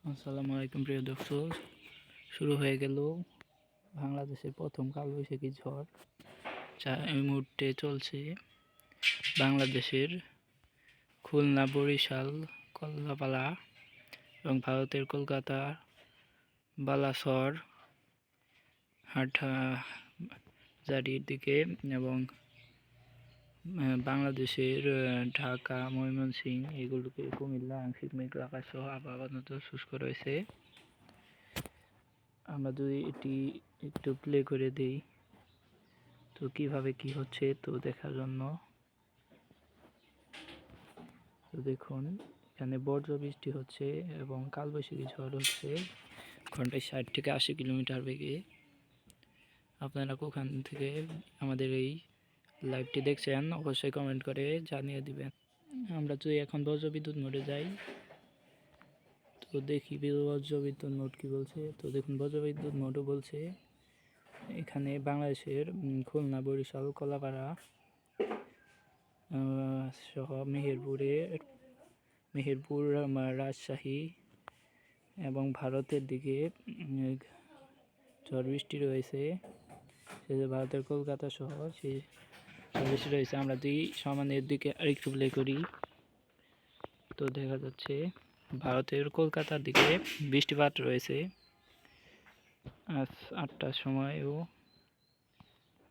আসসালামু আলাইকুম প্রিয় দর্শক। শুরু হয়ে গেল বাংলাদেশের প্রথম কালবৈশাখী ঝড়, যা এই মুহূর্তে চলছে বাংলাদেশের খুলনা, বরিশাল, কলাপাড়া এবং ভারতের কলকাতা, বালাসর, হাটহাজারীর দিকে এবং বাংলাদেশের ঢাকা, ময়মনসিংহ এগুলোকে, কুমিল্লা আংশিক মেঘলা আকাশ সহ আবহাওয়া শুষ্ক রয়েছে। আমরা যদি এটি একটু প্লে করে দিই তো কিভাবে কি হচ্ছে তো দেখার জন্য। তো দেখুন, এখানে বজ্র বৃষ্টি হচ্ছে এবং কালবৈশাখী ঝড় হচ্ছে ঘন্টায় 60 থেকে 80 কিলোমিটার বেগে। আপনারা কোখান থেকে আমাদের এই লাইভটি দেখছেন অবশ্যই কমেন্ট করে জানিয়ে দিবেন। আমরা যদি এখন বজ্রবিদ্যুৎ মোডে যাই তো দেখি বজ্রবিদ্যুৎ মোড কি বলছে। তো দেখুন, বজ্রবিদ্যুৎ মোডও বলছে এখানে বাংলাদেশের খুলনা, বরিশাল, কলাপাড়া সহ মেহেরপুর, রাজশাহী এবং ভারতের দিকে ঝড় বৃষ্টি রয়েছে। ভারতের কলকাতা সহ সেই ঝড় বৃষ্টি রয়েছে। আমরা যদি সমানের দিকে আরেকটু প্লে করি তো দেখা যাচ্ছে ভারতের কলকাতার দিকে বৃষ্টিপাত রয়েছে আজ 8টার সময়ও।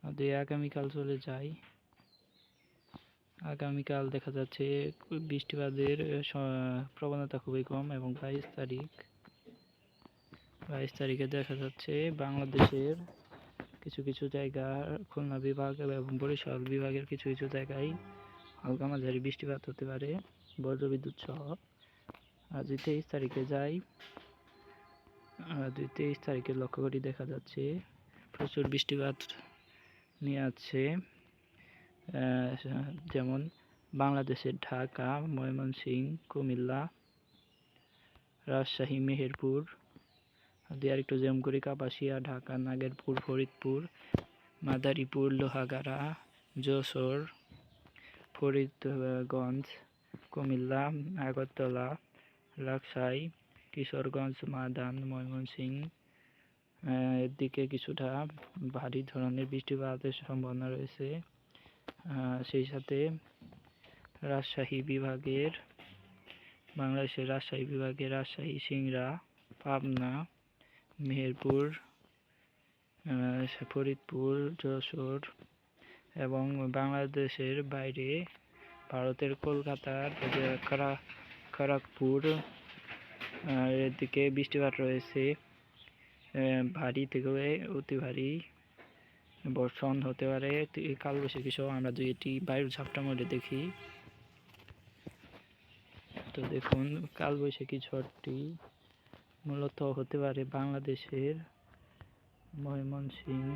যদি আগামীকাল চলে যাই, আগামীকাল দেখা যাচ্ছে বৃষ্টিপাতের প্রবণতা খুবই কম এবং 22 তারিখে দেখা যাচ্ছে বাংলাদেশের কিছু কিছু জায়গা, খুলনা বিভাগ এবং বরিশাল বিভাগের কিছু কিছু জায়গায় হালকা মাঝারি বৃষ্টিপাত হতে পারে বজ্রবিদ্যুৎ সহ। আর যদি 23 তারিখে যাই, 23 তারিখে লক্ষ্য করি দেখা যাচ্ছে প্রচুর বৃষ্টিপাত নিয়ে আছে। যেমন বাংলাদেশের ঢাকা, ময়মনসিংহ, কুমিল্লা, রাজশাহী, মেহেরপুর, দিয়ে আরেকটু জেম করি কাপাসিয়া, ঢাকা, নাগেরপুর, ফরিদপুর, মাদারীপুর, লোহাগাড়া, যশোর, ফরিদগঞ্জ, কুমিল্লা, আগরতলা, রাজশাহী, কিশোরগঞ্জ, মাদান, ময়মনসিংহ এর দিকে কিছুটা ভারী ধরনের বৃষ্টিপাতের সম্ভাবনা রয়েছে। সেই সাথে বাংলাদেশের রাজশাহী বিভাগের রাজশাহী, সিংড়া, পাবনা, মেহেরপুর, ফরিদপুর, যশোর এবং বাংলাদেশের বাইরে ভারতের কলকাতার খড়গপুর এর দিকে বৃষ্টিপাত রয়েছে। ভারী থেকে অতি ভারী বর্ষণ হতে পারে কালবৈশাখী সহ। আমরা যদি এটি বায়ুর ঝাপটা মোডে দেখি তো দেখুন, কালবৈশাখী ঝড়টি মূলত হতে পারে বাংলাদেশের ময়মনসিংহ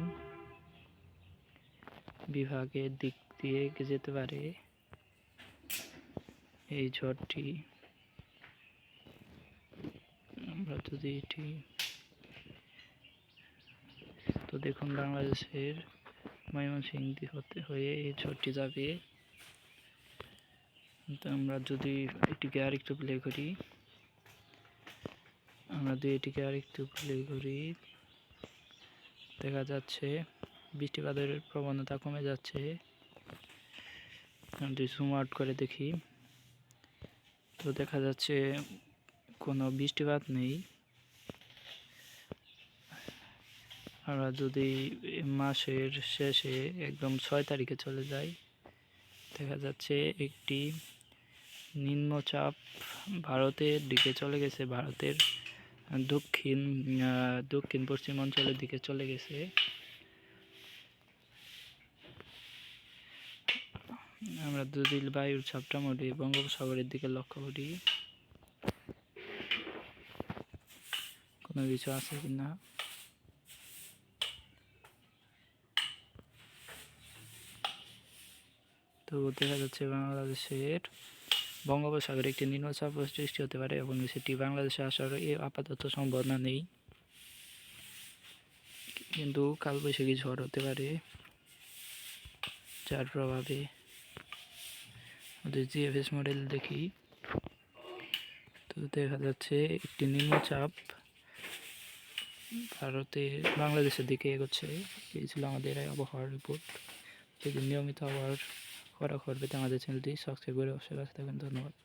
বিভাগের দিক দিয়ে যেতে পারে এই ঝড়টি। আমরা যদি এটি তো দেখুন, বাংলাদেশের ময়মনসিংহ হয়ে এই ঝড়টি যাবে। তো আমরা যদি এটিকে আরেকটু প্লে করি দেখা যাচ্ছে বৃষ্টিপাতের প্রবণতা কমে যাচ্ছে। যদি জুম আউট করে দেখি তো দেখা যাচ্ছে কোনো বৃষ্টিপাত নেই। আমরা যদি মাসের শেষে একদম 6 তারিখে চলে যাই, দেখা যাচ্ছে একটি নিম্নচাপ ভারতের দিকে চলে গেছে, ভারতের দক্ষিণ পশ্চিম অঞ্চলের দিকে চলে গেছে। আমরা যদি বায়ুর ঝাপটা মোডে বঙ্গোপসাগরের দিকে লক্ষ্য করি কোনো কিছু আছে কিনা। তো দেখা যাচ্ছে বাংলাদেশের বঙ্গোপসাগরে একটি নিম্নচাপ সৃষ্টি হতে পারে এবং সেটি বাংলাদেশে আসার আপাতত সম্ভাবনা নেই, কিন্তু কালবৈশাখী ঝড় হতে পারে যার প্রভাবে জিএফএস মডেল দেখি তো তো দেখা যাচ্ছে একটি নিম্নচাপ বাংলাদেশের দিকে এগোচ্ছে। এই ছিল আমাদের আবহাওয়ার রিপোর্ট। যদি নিয়মিত আবহাওয়ার খবর পেতে আমাদের চ্যানেলটি সাবস্ক্রাইব করে অবশ্যই কাছে থাকবেন। ধন্যবাদ।